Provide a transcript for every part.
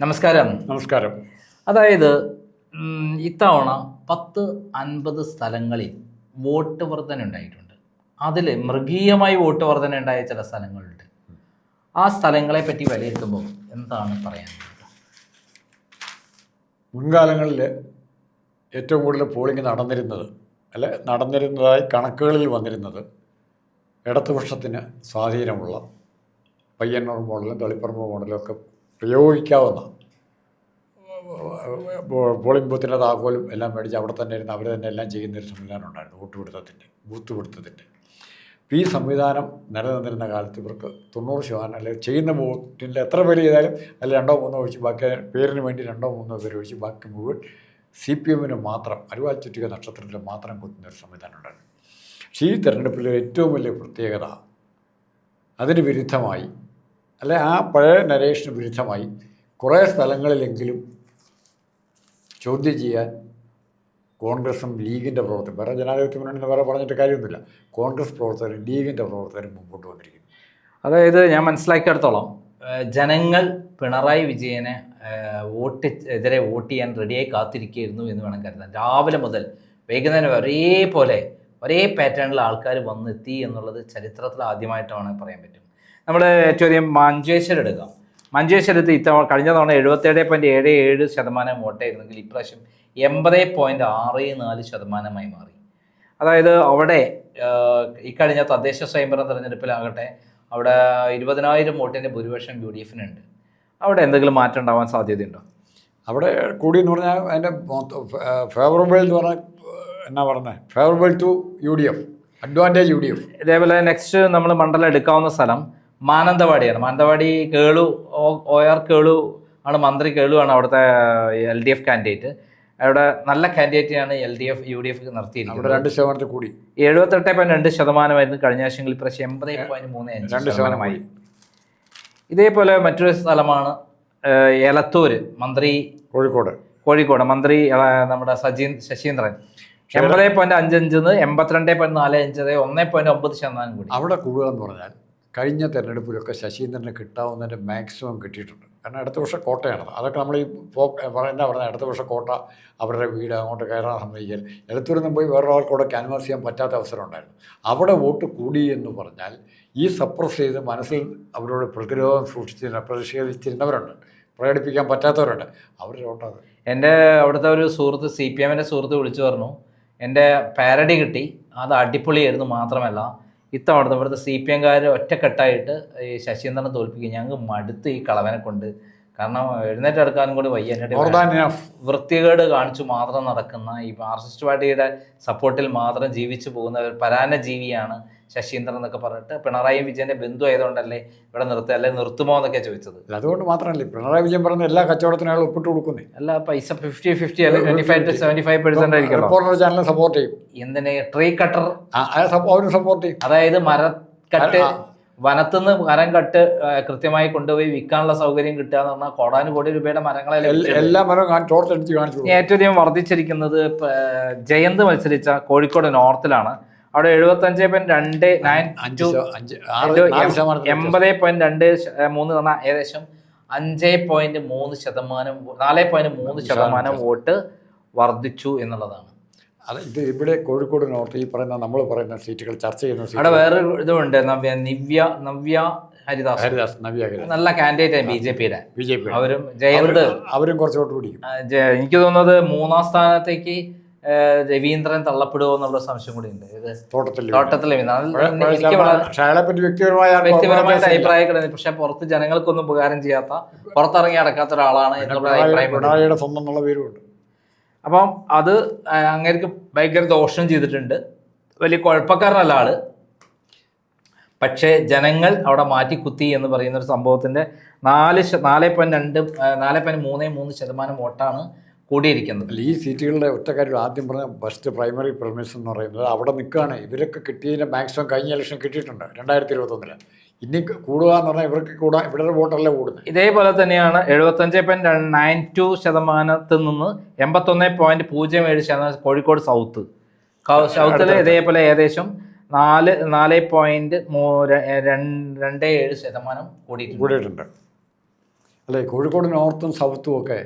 നമസ്കാരം. നമസ്കാരം. അതായത് ഇത്തവണ 10-50 സ്ഥലങ്ങളിൽ വോട്ട് വർധന ഉണ്ടായിട്ടുണ്ട്. അതിൽ മൃഗീയമായി വോട്ട് വർധന ഉണ്ടായ ചില സ്ഥലങ്ങളുണ്ട്. ആ സ്ഥലങ്ങളെ പറ്റി വിലയിരുത്തുമ്പോൾ എന്താണ് പറയാനുള്ളത്? മുൻകാലങ്ങളിൽ ഏറ്റവും കൂടുതൽ പോളിംഗ് നടന്നിരുന്നതായി കണക്കുകളിൽ വന്നിരുന്നത് ഇടതുപക്ഷത്തിന് സ്വാധീനമുള്ള പയ്യന്നൂർ മോഡലും തളിപ്പറമ്പ് മോഡലും ഒക്കെ പ്രയോഗിക്കാവുന്ന പോളിംഗ് ബൂത്തിൻ്റെ താക്കോലും എല്ലാം മേടിച്ച് അവിടെ തന്നെ ഇരുന്ന് അവർ തന്നെ എല്ലാം ചെയ്യുന്നൊരു സംവിധാനം ഉണ്ടായിരുന്നു. ബൂത്ത് പിടുത്തത്തിൻ്റെ. ഈ സംവിധാനം നിലനിന്നിരുന്ന കാലത്ത് ഇവർക്ക് 90% അല്ലെങ്കിൽ ചെയ്യുന്ന വോട്ടിൻ്റെ എത്ര പേര് ചെയ്താലും അതിൽ 2-3 ഒഴിച്ച് ബാക്കി പേരിന് വേണ്ടി 2-3 പേര് ഒഴിച്ച് ബാക്കി മുഴുവൻ CPM മാത്രം അരുവാൾ ചുറ്റിക നക്ഷത്രത്തിൽ മാത്രം കുത്തുന്നൊരു സംവിധാനം ഉണ്ടായിരുന്നു. പക്ഷേ ഈ തെരഞ്ഞെടുപ്പിലെ ഏറ്റവും വലിയ പ്രത്യേകത അതിന് വിരുദ്ധമായി അല്ലെ ആ പഴയ നരേഷന് വിരുദ്ധമായി കുറേ സ്ഥലങ്ങളിലെങ്കിലും ചോദ്യം ചെയ്യാൻ കോൺഗ്രസും ലീഗിൻ്റെ പ്രവർത്തകരും, വേറെ ജനാധിപത്യ മുന്നണി വേറെ പറഞ്ഞിട്ട് കാര്യമൊന്നുമില്ല, കോൺഗ്രസ് പ്രവർത്തകരും ലീഗിൻ്റെ പ്രവർത്തകരും മുമ്പോട്ട് വന്നിരിക്കുന്നു. അതായത് ഞാൻ മനസ്സിലാക്കിയിടത്തോളം ജനങ്ങൾ പിണറായി വിജയനെ എതിരെ വോട്ട് ചെയ്യാൻ റെഡിയായി കാത്തിരിക്കുകയായിരുന്നു എന്ന് വേണം കരുതാൻ. രാവിലെ മുതൽ വൈകുന്നേരം ഒരേ പാറ്റേണിൽ ആൾക്കാർ വന്നെത്തി എന്നുള്ളത് ചരിത്രത്തിൽ ആദ്യമായിട്ടാണ് പറയാൻ പറ്റും. നമ്മൾ ഏറ്റവും അധികം മഞ്ചേശ്വരം എടുക്കാം. മഞ്ചേശ്വരത്ത് കഴിഞ്ഞ തവണ 77.77% വോട്ടായിരുന്നെങ്കിൽ ഇപ്രാവശ്യം 80.64% മാറി. അതായത് അവിടെ ഇക്കഴിഞ്ഞ തദ്ദേശ സ്വയംഭരണ തെരഞ്ഞെടുപ്പിലാകട്ടെ അവിടെ 20,000 വോട്ടിൻ്റെ ഭൂരിപക്ഷം UDF-നുണ്ട്. അവിടെ എന്തെങ്കിലും മാറ്റം ഉണ്ടാവാൻ സാധ്യതയുണ്ടോ? അവിടെ കൂടി എന്ന് പറഞ്ഞാൽ അതിൻ്റെ ഫേവറബിൾ എന്ന് പറഞ്ഞാൽ എന്നാ പറഞ്ഞത്, favourable to UDF, advantage UDF. ഇതേപോലെ നെക്സ്റ്റ് നമ്മൾ മണ്ഡലം എടുക്കാവുന്ന സ്ഥലം മാനന്തവാടിയാണ്. മാനന്തവാടി OR കേളു ആണ്, മന്ത്രി കേളു ആണ് അവിടുത്തെ LDF കാൻഡിഡേറ്റ്. അവിടെ നല്ല കാൻഡിഡേറ്റിനാണ് UDF നിർത്തിയിരിക്കുന്നത്. 2% കൂടി 78.2% കഴിഞ്ഞ വർഷങ്ങളിൽ ഇപ്രാവശ്യം 80.35%. ഇതേപോലെ മറ്റൊരു സ്ഥലമാണ് എലത്തൂർ, മന്ത്രി കോഴിക്കോട് മന്ത്രി നമ്മുടെ ശശീന്ദ്രൻ 80.55 82.45 1.9% കൂടി. അവിടെ കൂടുക എന്ന് പറഞ്ഞാൽ കഴിഞ്ഞ തെരഞ്ഞെടുപ്പിലൊക്കെ ശശീന്ദ്രന് കിട്ടാവുന്നതിൻ്റെ മാക്സിമം കിട്ടിയിട്ടുണ്ട്. കാരണം അടുത്ത വർഷം കോട്ടയാണത്. അതൊക്കെ നമ്മൾ ഈ എന്താ പറഞ്ഞാൽ അടുത്ത വർഷം കോട്ട അവരുടെ വീട് അങ്ങോട്ട് കയറാൻ സമ്മതിക്കൽ, എലത്തൂരിൽ നിന്ന് പോയി വേറൊരാൾക്കൂടെ ക്യാൻവാസ് ചെയ്യാൻ പറ്റാത്ത അവസരം ഉണ്ടായിരുന്നു. അവിടെ വോട്ട് കൂടി എന്ന് പറഞ്ഞാൽ ഈ സപ്രസ് ചെയ്ത് മനസ്സിൽ അവരോട് പ്രതിരോധം പ്രതിഷേധിച്ചിരുന്നവരുണ്ട്, പ്രകടിപ്പിക്കാൻ പറ്റാത്തവരുണ്ട്, അവരുടെ വോട്ടത്. എൻ്റെ അവിടുത്തെ ഒരു സുഹൃത്ത് CPM-ൻ്റെ സുഹൃത്ത് വിളിച്ചു പറഞ്ഞു, എൻ്റെ പാരഡി കിട്ടി, അത് അടിപൊളിയായിരുന്നു, മാത്രമല്ല ഇത്തവണത്തെ ഇവിടുത്തെ CPM-കാർ ഒറ്റക്കെട്ടായിട്ട് ഈ ശശീന്ദ്രനെ തോൽപ്പിക്കും, ഞങ്ങൾക്ക് മടുത്ത് ഈ കളവനെ കൊണ്ട്, കാരണം എഴുന്നേറ്റ് എടുക്കാനും കൂടി വയ്യ, എന്നിട്ട് വൃത്തികേട് കാണിച്ചു മാത്രം നടക്കുന്ന ഈ മാർക്സിസ്റ്റ് പാർട്ടിയുടെ സപ്പോർട്ടിൽ മാത്രം ജീവിച്ചു പോകുന്ന ഒരു പരാന്ന ജീവിയാണ് ശശീന്ദ്രൻ എന്നൊക്കെ പറഞ്ഞിട്ട് പിണറായി വിജയന്റെ ബന്ധു ആയതുകൊണ്ടല്ലേ ഇവിടെ നിർത്തുമോ എന്നൊക്കെ ചോദിച്ചത്. അതുകൊണ്ട് മാത്രമല്ല പിണറായി വിജയൻ പറഞ്ഞ എല്ലാ കച്ചവടത്തിനും അയാൾ ഒപ്പിട്ട് കൊടുക്കുന്നത്. അല്ല, പൈസ 50-50 അല്ലെങ്കിൽ 25-75% ആയിരിക്കും. ചാനലിനെ സപ്പോർട്ട് ചെയ്യും. എന്തിന് ട്രീ കട്ടർ അവരും സപ്പോർട്ട് ചെയ്യും. അതായത് മരക്കട്ട്, വനത്തുനിന്ന് മരം കട്ട് കൃത്യമായി കൊണ്ടുപോയി വിൽക്കാനുള്ള സൗകര്യം കിട്ടുക എന്ന് പറഞ്ഞാൽ കോടാനുകോടി രൂപയുടെ മരങ്ങളെ എല്ലാ മരവും ടോർച്ചടിച്ച് കാണിച്ചു. ഏറ്റവും അധികം വർദ്ധിച്ചിരിക്കുന്നത് ജയന്ത് മത്സരിച്ച കോഴിക്കോട് നോർത്തിലാണ്. അവിടെ 75.293 പറഞ്ഞാൽ ഏകദേശം 4.3% വോട്ട് വർദ്ധിച്ചു എന്നുള്ളതാണ്. അത് ഇവിടെ കോഴിക്കോട് നോർത്ത് ഈ പറയുന്ന നമ്മൾ പറയുന്ന സീറ്റുകൾ ചർച്ച ചെയ്യുന്ന അവിടെ വേറൊരു ഇതുണ്ട്, നവ്യ ഹരിദാസ് നല്ല കാൻഡിഡേറ്റ് BJP-യുടെ. അവരും ജയന്ത് കുറച്ച് വോട്ട് പിടിക്കും. എനിക്ക് തോന്നുന്നത് 3-ം സ്ഥാനത്തേക്ക് രവീന്ദ്രൻ തള്ളപ്പെടുമോ എന്നുള്ള സംശയം കൂടി ഉണ്ട്. തോട്ടത്തിൽ വ്യക്തിപരമായിട്ട് അഭിപ്രായം, പക്ഷെ പുറത്ത് ജനങ്ങൾക്കൊന്നും ഉപകാരം ചെയ്യാത്ത, പുറത്തിറങ്ങി നടക്കാത്ത ഒരാളാണ് എന്നുള്ള അഭിപ്രായം. അപ്പം അത് അങ്ങേർക്ക് ഭയങ്കര ദോഷം ചെയ്തിട്ടുണ്ട്. വലിയ കുഴപ്പക്കാരനല്ല ആള്, പക്ഷേ ജനങ്ങൾ അവിടെ മാറ്റിക്കുത്തി എന്ന് പറയുന്ന ഒരു സംഭവത്തിന്റെ 4.33% വോട്ടാണ് കൂടിയിരിക്കുന്നത്. ഈ സീറ്റുകളുടെ ഒറ്റ കാര്യം ആദ്യം പറഞ്ഞ ബെസ്റ്റ് പ്രൈമറി പെർമിഷൻ എന്ന് പറയുന്നത് അവിടെ നിൽക്കുകയാണ്. ഇവരൊക്കെ കിട്ടിയതിൻ്റെ മാക്സിമം കഴിഞ്ഞ ഇലക്ഷൻ കിട്ടിയിട്ടുണ്ട് 2021. ഇനി കൂടുക എന്ന് പറഞ്ഞാൽ ഇവർക്ക് കൂടാൻ ഇവരുടെ വോട്ടല്ലേ കൂടുന്നത്. ഇതേപോലെ തന്നെയാണ് 75.92% നിന്ന് 81.07% കോഴിക്കോട് സൗത്തിൽ ഇതേപോലെ ഏകദേശം 4.27% കൂടിയിട്ടുണ്ട്. അല്ലേ കോഴിക്കോട് നോർത്തും സൗത്തും ഒക്കെ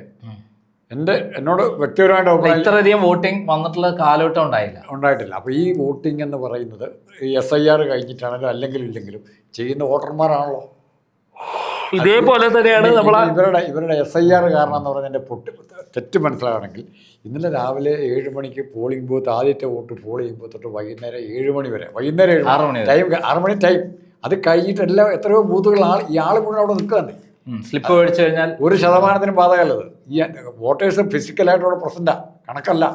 എന്നോട് വ്യക്തിപരമായിട്ട് അഭിപ്രായം ഇത്രയധികം വോട്ടിംഗ് വന്നിട്ടുള്ള കാലഘട്ടം ഉണ്ടായിട്ടില്ല. അപ്പോൾ ഈ വോട്ടിംഗ് എന്ന് പറയുന്നത് ഈ SIR കഴിഞ്ഞിട്ടാണെങ്കിലും അല്ലെങ്കിലും ഇല്ലെങ്കിലും ചെയ്യുന്ന വോട്ടർമാരാണല്ലോ. ഇതേപോലെ തന്നെയാണ് ഇവരുടെ SIR കാരണം എന്ന് പറഞ്ഞതിൻ്റെ തെറ്റ് മനസ്സിലാകണമെങ്കിൽ ഇന്നലെ രാവിലെ 7 മണിക്ക് പോളിംഗ് ബൂത്ത് ആദ്യത്തെ വോട്ട് പോൾ ചെയ്യുമ്പോൾ തൊട്ട് വൈകുന്നേരം 7 മണി വരെ, വൈകുന്നേരം 6 മണി ടൈം 6 മണി ടൈം, അത് കഴിഞ്ഞിട്ട് എത്രയോ ബൂത്തുകൾ ഈ ആൾ മുഴുവൻ അവിടെ നിൽക്കുകയാണ്. സ്ലിപ്പ് മേടിച്ചു കഴിഞ്ഞാൽ 1% ബാധകമല്ലത്. ഈ വോട്ടേഴ്സ് ഫിസിക്കലായിട്ട് അവിടെ പ്രസൻറ്റാ, കണക്കല്ല.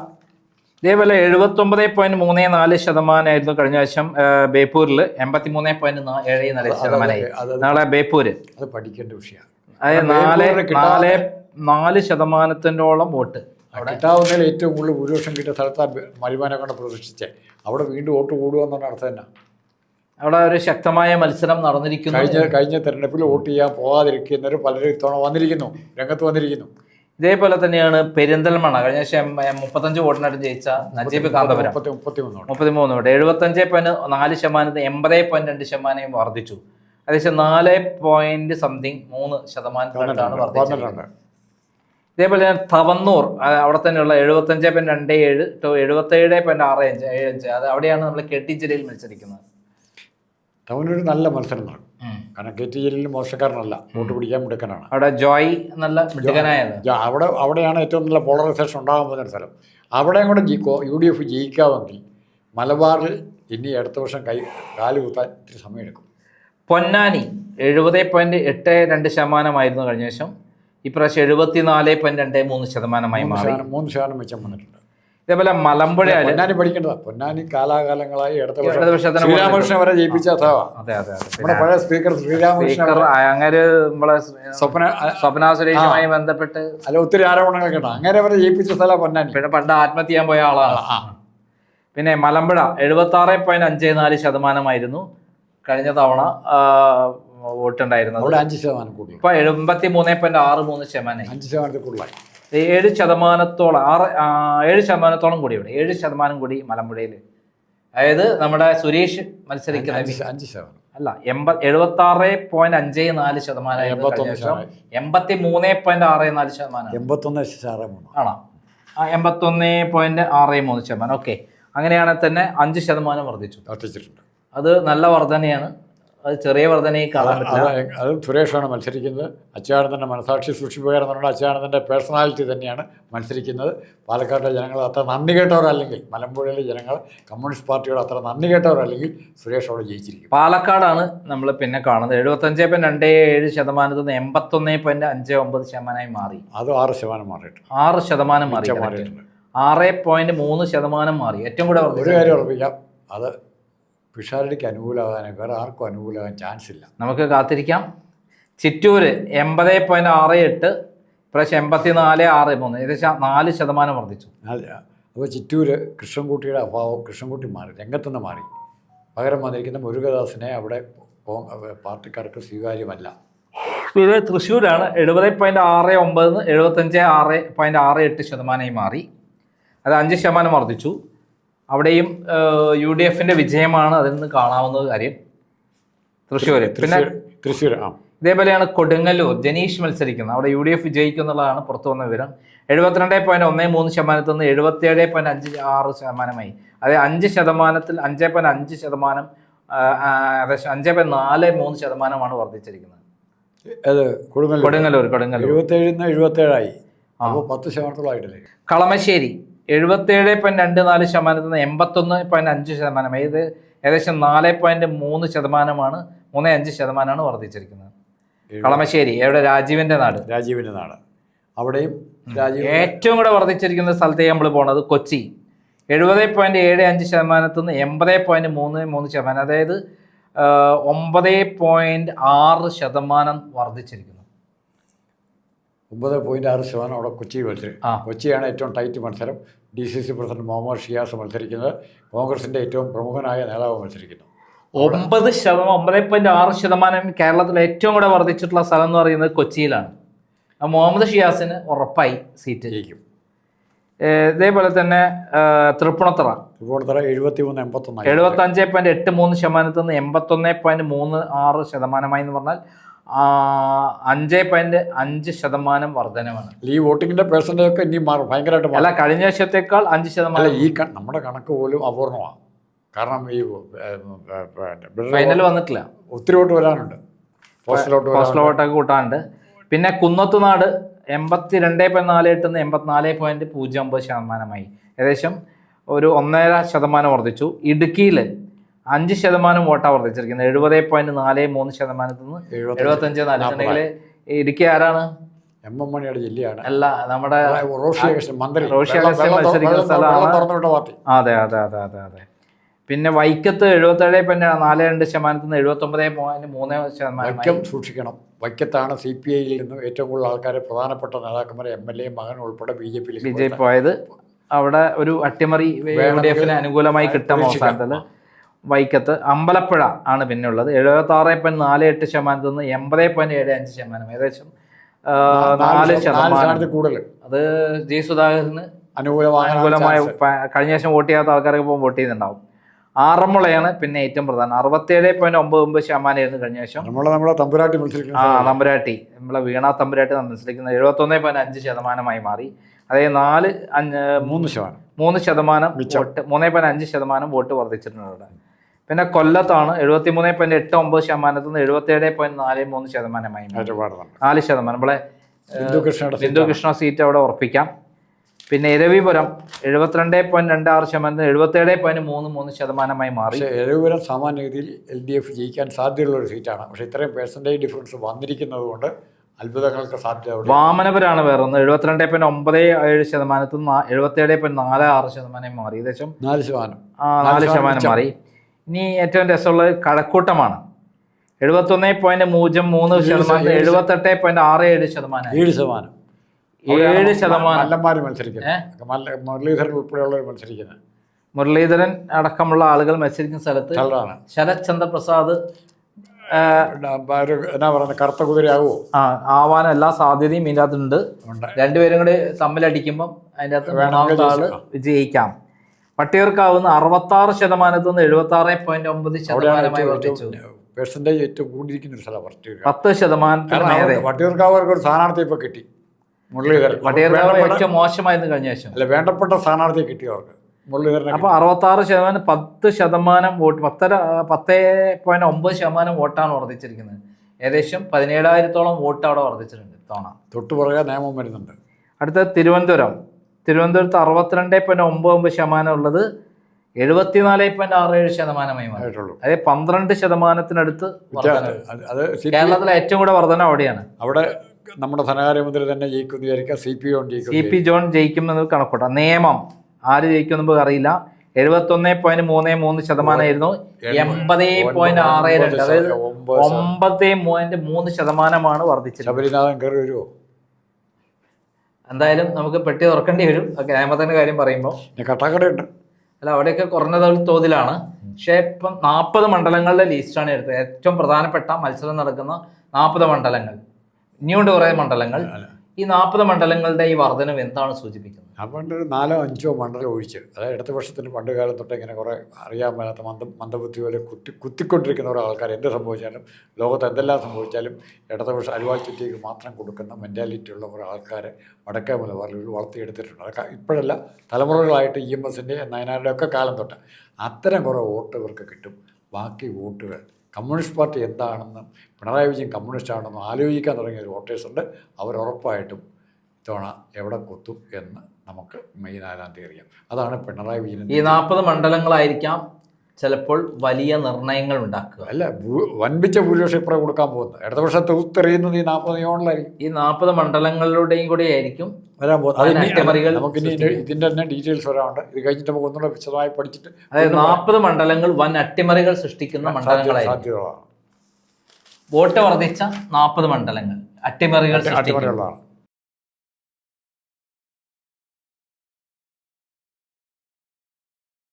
ഇതേപോലെ 79.34% കഴിഞ്ഞ വർഷം ബേപ്പൂരിൽ 83.74%. നാളെ ബേപ്പൂര് അത് പഠിക്കേണ്ട വിഷയമാണ്. അതായത് 4% വോട്ട് കിട്ടാവുന്നതിൽ ഏറ്റവും കൂടുതൽ ഭൂരിപക്ഷം കിട്ടിയ സ്ഥലത്താണ് മരുമാനെ കൊണ്ട് പ്രതീക്ഷിച്ചേ. അവിടെ വീണ്ടും വോട്ട് കൂടുകയെന്നാണ് അർത്ഥം തന്നെ. അവിടെ ഒരു ശക്തമായ മത്സരം നടന്നിരിക്കുന്നു. കഴിഞ്ഞ തെരഞ്ഞെടുപ്പിൽ വോട്ട് ചെയ്യാൻ പോകാതിരിക്കുന്നവർ പലരും ഇത്തവണ രംഗത്ത് വന്നിരിക്കുന്നു. ഇതേപോലെ തന്നെയാണ് പെരിന്തൽമണ്ണ കഴിഞ്ഞ വർഷം 35 വോട്ടിനായിട്ട് ജയിച്ച നജീബ് കാന്തപുരം 33 വോട്ട് 75.4% 80.2% വർദ്ധിച്ചു. ഏകദേശം 4.3% വർദ്ധിച്ചിട്ടുണ്ട്. ഇതേപോലെ തന്നെ തവന്നൂർ അവിടെ തന്നെയുള്ള 75.27 to 77.65. അത് അവിടെയാണ് നമ്മൾ KT ജില്ലയിൽ മത്സരിക്കുന്നത്. തവനൂർ നല്ല മത്സരം നടക്കും. കാരണം KT ജില്ലയിൽ മോശക്കാരനല്ല, വോട്ട് പിടിക്കാൻ മിടുക്കനാണ്. അവിടെ ജോയ് നല്ല മിടുക്കനായത്. അവിടെയാണ് ഏറ്റവും നല്ല പോളറൈസേഷൻ ഉണ്ടാകാൻ പോകുന്ന സ്ഥലം. അവിടെയും കൂടെ UDF ജയിക്കാമെങ്കിൽ മലബാറിൽ ഇനി അടുത്ത വർഷം കാല് കുത്താൻ ഇത്തിരി സമയമെടുക്കും. പൊന്നാനി 70.82% കഴിഞ്ഞ വർഷം. ഇപ്രാവശ്യം 74.23% മാറി. 3% മെച്ചം വന്നിട്ടുണ്ട്. ഇതേപോലെ മലമ്പുഴ പൊന്നാനി പഠിക്കേണ്ടതാ. പൊന്നാനി കാലാകാലങ്ങളായി ശ്രീരാമകൃഷ്ണൻ വരെ ജയിപ്പിച്ച നമ്മുടെ പഴയ സ്പീക്കർ ശ്രീരാമകൃഷ്ണൻ അങ്ങനെ സ്വപ്ന സുരേഷുമായി ബന്ധപ്പെട്ട് അല്ല ഒത്തിരി ആരോപണങ്ങൾ കേട്ടോ. അങ്ങനെ വരെ ജയിപ്പിച്ച സ്ഥലം പൊന്നാനി. പിന്നെ പണ്ട് ആത്മഹത്യ ചെയ്യാൻ പോയ ആളാണ്. പിന്നെ മലമ്പുഴ 76.54% കഴിഞ്ഞ തവണ വോട്ടുണ്ടായിരുന്നത്. 5% കൂടി. ഇപ്പൊ 73.63%. 5% കൂടുതലായി. 7% കൂടി ഇവിടെ 7% കൂടി മലമ്പുഴയിൽ. അതായത് നമ്മുടെ സുരേഷ് മത്സരിക്കുന്ന 5% അല്ല 76.54% 83.64% ആണോ? 81.63%. ഓക്കെ, അങ്ങനെയാണെങ്കിൽ തന്നെ 5% വർദ്ധിച്ചിട്ടുണ്ട്. അത് നല്ല വർധനയാണ്. അത് ചെറിയ വർധനയെ കാണാൻ പറ്റില്ല. അത് സുരേഷാണ് മത്സരിക്കുന്നത്. അച്യുതാനന്ദൻ്റെ മനസാക്ഷി സൂക്ഷിപ്പുകാരെന്നുണ്ട്. അച്യുതാനന്ദൻ്റെ പേഴ്സണാലിറ്റി തന്നെയാണ് മത്സരിക്കുന്നത്. പാലക്കാട്ടിലെ ജനങ്ങൾ അത്ര നന്ദി കേട്ടവരല്ലെങ്കിൽ, മലമ്പുഴയിലെ ജനങ്ങൾ കമ്മ്യൂണിസ്റ്റ് പാർട്ടിയോട് അത്ര നന്ദി കേട്ടവരല്ലെങ്കിൽ സുരേഷ് അവിടെ ജയിച്ചിരിക്കും. പാലക്കാടാണ് നമ്മൾ പിന്നെ കാണുന്നത്. 75.27% 81.59% മാറി. അത് 6% മാറിയിട്ടുണ്ട്. 6% മാറിയിട്ടുണ്ട്. 6.3% മാറി. ഏറ്റവും കൂടെ ഒരു കാര്യം ഉറപ്പിക്കാം, അത് പിഷാരടിക്ക് അനുകൂലമാകാൻ വേറെ ആർക്കും അനുകൂലമാകാൻ ചാൻസ് ഇല്ല. നമുക്ക് കാത്തിരിക്കാം. ചിറ്റൂർ 80.68, ഇപ്രാവശ്യം 84.63, ഏകദേശം 4% വർദ്ധിച്ചു. അപ്പോൾ ചിറ്റൂർ കൃഷ്ണൻകുട്ടിയുടെ അഭാവം, കൃഷ്ണൻകുട്ടി മാറി, രംഗത്തുനിന്ന് മാറി. പകരം വന്നിരിക്കുന്ന മുരുകദാസിനെ അവിടെ പാർട്ടിക്കാർക്ക് സ്വീകാര്യമല്ല. ഇത് തൃശ്ശൂരാണ് 70.69 75.68% മാറി. അത് 5% വർദ്ധിച്ചു. അവിടെയും UDFന്റെ വിജയമാണ് അതിൽ നിന്ന് കാണാവുന്ന കാര്യം. തൃശ്ശൂർ പിന്നെ തൃശ്ശൂർ ഇതേപോലെയാണ് കൊടുങ്ങല്ലൂർ ജനീഷ് മത്സരിക്കുന്നത്. അവിടെ UDF വിജയിക്കും എന്നുള്ളതാണ് പുറത്തു വന്ന വിവരം. 72.13% 77.56%. അതായത് 5%ത്തിൽ 5.5%, ഏകദേശം 5.43% വർദ്ധിച്ചിരിക്കുന്നത്. കൊടുങ്ങല്ലൂർ 77 അപ്പോൾ 10% കളമശ്ശേരി 77.24% 81.5%. ഇത് ഏകദേശം 4.3%, 3.5% വർദ്ധിച്ചിരിക്കുന്നത്. കളമശ്ശേരി എവിടെ? രാജീവിൻ്റെ നാട്. അവിടെയും ഏറ്റവും കൂടെ വർദ്ധിച്ചിരിക്കുന്ന സ്ഥലത്തേക്ക് നമ്മൾ പോണത് കൊച്ചി 70.75% 80.33%. അതായത് 9.6% വർദ്ധിച്ചിരിക്കുന്നു. 9.6% അവിടെ കൊച്ചിയാണ് ഏറ്റവും ടൈറ്റ് മത്സരം. DCC പ്രസിഡന്റ് മുഹമ്മദ് ഷിയാസ് മത്സരിക്കുന്നത്. കോൺഗ്രസിൻ്റെ ഏറ്റവും പ്രമുഖനായ നേതാവ് മത്സരിക്കുന്നു. 9.6% കേരളത്തിൽ ഏറ്റവും കൂടെ വർദ്ധിച്ചിട്ടുള്ള സ്ഥലം എന്ന് പറയുന്നത് കൊച്ചിയിലാണ്. മുഹമ്മദ് ഷിയാസിന് ഉറപ്പായി സീറ്റ് ജയിക്കും. ഇതേപോലെ തന്നെ തൃപ്പൂണിത്തുറ 75.83% 81.36% എന്ന് പറഞ്ഞാൽ 5.5% വർധനമാണ്. ഈ വോട്ടിങ്ങിന്റെ പെർസെന്റേജ് ഒക്കെ ഇനി മാറും, ഭയങ്കരമായിട്ട് മാറും. അല്ല, കഴിഞ്ഞ വർഷത്തേക്കാൾ 5%. അല്ല, നമ്മുടെ കണക്ക് പോലും അപൂർണമാണ്. കാരണം ഈ ഫൈനൽ വന്നിട്ടില്ല, ഒത്തിരി വോട്ട് വരാനുണ്ട്, പോസ്റ്റൽ വോട്ടൊക്കെ കൂട്ടാനുണ്ട്. പിന്നെ കുന്നത്തുനാട് 82.48 84.09%, ഏകദേശം ഒരു 1.5% വർദ്ധിച്ചു. ഇടുക്കിയിൽ 5% വോട്ടാണ് വർദ്ധിച്ചിരിക്കുന്നത്, 70.43% 75.4. ഇടുക്കി ആരാണ്? എം എം മണിയുടെ ജില്ലയാണ്. അല്ല, നമ്മുടെ റോഷി അഗസ്റ്റിൻ മത്സരിക്കുന്ന സ്ഥലമാണ്. അതെ. പിന്നെ വൈക്കത്ത് 77.42% 79.3%. വൈക്കം സൂക്ഷിക്കണം. വൈക്കത്താണ് CPIയിൽ നിന്ന് ഏറ്റവും കൂടുതൽ ആൾക്കാരെ, പ്രധാനപ്പെട്ട നേതാക്കന്മാരെ, MLA മകൻ ഉൾപ്പെടെ ബി ജെ പി പോയത്. അവിടെ ഒരു അട്ടിമറി UDFന് അനുകൂലമായി കിട്ടാൻ അവസാനത്തിൽ വൈക്കത്ത്. അമ്പലപ്പുഴ ആണ് പിന്നെ ഉള്ളത്, 76.48% 80.75%, ഏകദേശം 4% കൂടുതൽ. അത് ജി സുധാകരന് അനുകൂലമായ കഴിഞ്ഞ ശേഷം വോട്ട് ചെയ്യാത്ത ആൾക്കാരൊക്കെ ഇപ്പോൾ വോട്ട് ചെയ്യുന്നുണ്ടാവും. ആറന്മുളയാണ് പിന്നെ ഏറ്റവും പ്രധാനം, 67.99% കഴിഞ്ഞ ശേഷം. നമ്മുടെ തമ്പുരാട്ടി മത്സരിക്കുന്നത്, തമ്പുരാട്ടി നമ്മളെ വീണ തമ്പുരാട്ടി മത്സരിക്കുന്നത് 71.5% മാറി. അതായത് 3.5% വോട്ട് വർദ്ധിച്ചിട്ടുണ്ട് അവിടെ. പിന്നെ കൊല്ലത്താണ് 73.89% 77.43% 4%. നമ്മളെ ബിന്ദു കൃഷ്ണ സീറ്റ് അവിടെ ഉറപ്പിക്കാം. പിന്നെ ഇരവിപുരം 72.26% 77.33% മാറി. ഇരവിപുരം സാമാന്യഗതിയിൽ LDF ജയിക്കാൻ സാധ്യതയുള്ള ഒരു സീറ്റാണ്. പക്ഷേ ഇത്രയും പെർസെൻറ്റേജ് ഡിഫറൻസ് വന്നിരിക്കുന്നത് കൊണ്ട് അത്ഭുതങ്ങൾക്ക് സാധ്യത. വാമനപുരാണ് വേറെ ഒന്ന്, 72.97% 77.46% മാറി, ഏകദേശം 4% മാറി. ഇനി ഏറ്റവും രസമുള്ളത് കഴക്കൂട്ടമാണ്, 71.03% 78.67%. 7% മത്സരിക്കുന്നത്, മുരളീധരൻ ഉൾപ്പെടെയുള്ളവർ മത്സരിക്കുന്നത്. മുരളീധരൻ അടക്കമുള്ള ആളുകൾ മത്സരിക്കുന്ന സ്ഥലത്ത് ശരത് ചന്ദ്ര പ്രസാദ് എന്നാ പറയുന്നത്, കറുത്ത കുതിരയാകുമോ? ആവാൻ എല്ലാ സാധ്യതയും ഇതിൻ്റെ അകത്തുണ്ട്. രണ്ടുപേരും കൂടി തമ്മിലടിക്കുമ്പം അതിൻ്റെ അകത്ത് മൂന്നാമത്തെ ആള് വിജയിക്കാം. വട്ടിയൂർക്കാവുന്ന 66% 76.9% വർദ്ധിച്ചു. പെർസെൻറ്റേജ് ഏറ്റവും കൂടിയിരിക്കുന്ന ഒരു സ്ഥലം 10%. വട്ടിയൂർക്കാവർക്ക് ഒരു സ്ഥാനാർത്ഥി ഇപ്പോൾ കിട്ടി, മുരളീധരൻ. വട്ടിയൂർക്കാവ് ഏറ്റവും മോശമായിരുന്നു കഴിഞ്ഞ ശേഷം. അല്ല, വേണ്ടപ്പെട്ട സ്ഥാനാർത്ഥിയെ കിട്ടി അവർക്ക്, മുരളീധരൻ. അപ്പോൾ 66% 10% വോട്ട്, 10.9% വോട്ടാണ് വർദ്ധിച്ചിരിക്കുന്നത്. ഏകദേശം 17,000-ഓളം വോട്ട് അവിടെ വർദ്ധിച്ചിട്ടുണ്ട് ഇത്തവണ. തൊട്ടു പുറകെ നിയമം വരുന്നുണ്ട്. അടുത്ത തിരുവനന്തപുരത്ത് 62.99% ഉള്ളത് 74.67% മാറിയിട്ടുള്ളൂ. അതായത് 12%-ത്തിനടുത്ത്. കേരളത്തിലെ ഏറ്റവും കൂടെ വർധന അവിടെയാണ്. അവിടെ നമ്മുടെ ധനകാര്യമന്ത്രി തന്നെ ജയിക്കുമെന്ന് വിചാരിക്കുക. CP ജോൺ ജയിക്കുമെന്ന് കണക്കൂട്ടാം. നിയമം ആര് ജയിക്കുമെന്ന് നമുക്ക് അറിയില്ല. 71.33% ആയിരുന്നു, 80.62%, അതായത് 9.3% വർദ്ധിച്ചത്. ശബരിനാഥൻ കയറി വരുമോ? എന്തായാലും നമുക്ക് പെട്ടി തുറക്കേണ്ടി വരും നിയമത്തിന്റെ കാര്യം പറയുമ്പോൾ. കട്ടാക്കടയുണ്ട്. അല്ല, അവിടെയൊക്കെ കുറഞ്ഞ തോതിലാണ്. പക്ഷേ ഇപ്പം 40 മണ്ഡലങ്ങളുടെ ലിസ്റ്റാണ് എടുത്തത്. ഏറ്റവും പ്രധാനപ്പെട്ട മത്സരം നടക്കുന്ന 40 മണ്ഡലങ്ങൾ. ഇനിയുണ്ട് കുറേ മണ്ഡലങ്ങൾ. ഈ 40 മണ്ഡലങ്ങളുടെ ഈ വർധനം എന്താണ് സൂചിപ്പിക്കുന്നത്? അതുകൊണ്ട് ഒരു 4-5 മണ്ഡലം ഒഴിച്ച്, അതായത് ഇടതുപക്ഷത്തിന് പണ്ട് കാലം തൊട്ട് ഇങ്ങനെ കുറേ അറിയാൻ മേലാത്ത മന്ദബുദ്ധി പോലെ കുത്തിക്കൊണ്ടിരിക്കുന്ന ഓരോ ആൾക്കാർ, എന്ത് സംഭവിച്ചാലും ലോകത്ത് എന്തെല്ലാം സംഭവിച്ചാലും ഇടതുപക്ഷം അരിവാൾ ചുറ്റിക്ക് മാത്രം കൊടുക്കുന്ന മെൻറ്റാലിറ്റി ഉള്ള കുറേ ആൾക്കാരെ വടക്കേ മലബാറിൽ വളർത്തിയെടുത്തിട്ടുണ്ട്. അതൊക്കെ ഇപ്പോഴല്ല, തലമുറകളായിട്ട് EMSൻ്റെ നയനാരുടെ ഒക്കെ കാലം തൊട്ട് അത്തരം കുറേ വോട്ട് ഇവർക്ക് കിട്ടും. ബാക്കി വോട്ടുകൾ കമ്മ്യൂണിസ്റ്റ് പാർട്ടി എന്താണെന്നും പിണറായി വിജയൻ കമ്മ്യൂണിസ്റ്റ് ആണെന്നും ആലോചിക്കാൻ തുടങ്ങിയ ഒരു വോട്ടേഴ്സുണ്ട്. അവരുറപ്പായിട്ടും ഇത്തവണ എവിടെ കൊത്തും എന്ന് നമുക്ക് മെയ് 4-ാം തീയതി അറിയാം. അതാണ് പിണറായി വിജയൻ. ഈ 40 മണ്ഡലങ്ങളായിരിക്കാം ചിലപ്പോൾ വലിയ നിർണയങ്ങൾ ഉണ്ടാക്കുക. അല്ല, വൻപിച്ച ഭൂരിപക്ഷം ഇപ്പുറം കൊടുക്കാൻ പോകുന്നത്. ഇടതുപക്ഷത്തെ ഉത്തെറിയുന്നത് ഈ 40 നിയമങ്ങളിലായിരിക്കും. ഈ 40 മണ്ഡലങ്ങളിലൂടെയും കൂടി ആയിരിക്കും വരാൻ പോകുന്നത്. നമുക്കിനി ഇതിൻ്റെ തന്നെ ഡീറ്റെയിൽസ് വരാനുണ്ട്. ഇത് കഴിഞ്ഞിട്ട് നമുക്ക് ഒന്നുകൂടെ വിശദമായി പഠിച്ചിട്ട്, അതായത് 40 മണ്ഡലങ്ങൾ വൻ അട്ടിമറികൾ സൃഷ്ടിക്കുന്ന മണ്ഡലങ്ങളായിരിക്കും. വോട്ട് വർദ്ധിച്ച 40 മണ്ഡലങ്ങൾ അട്ടിമറികൾ.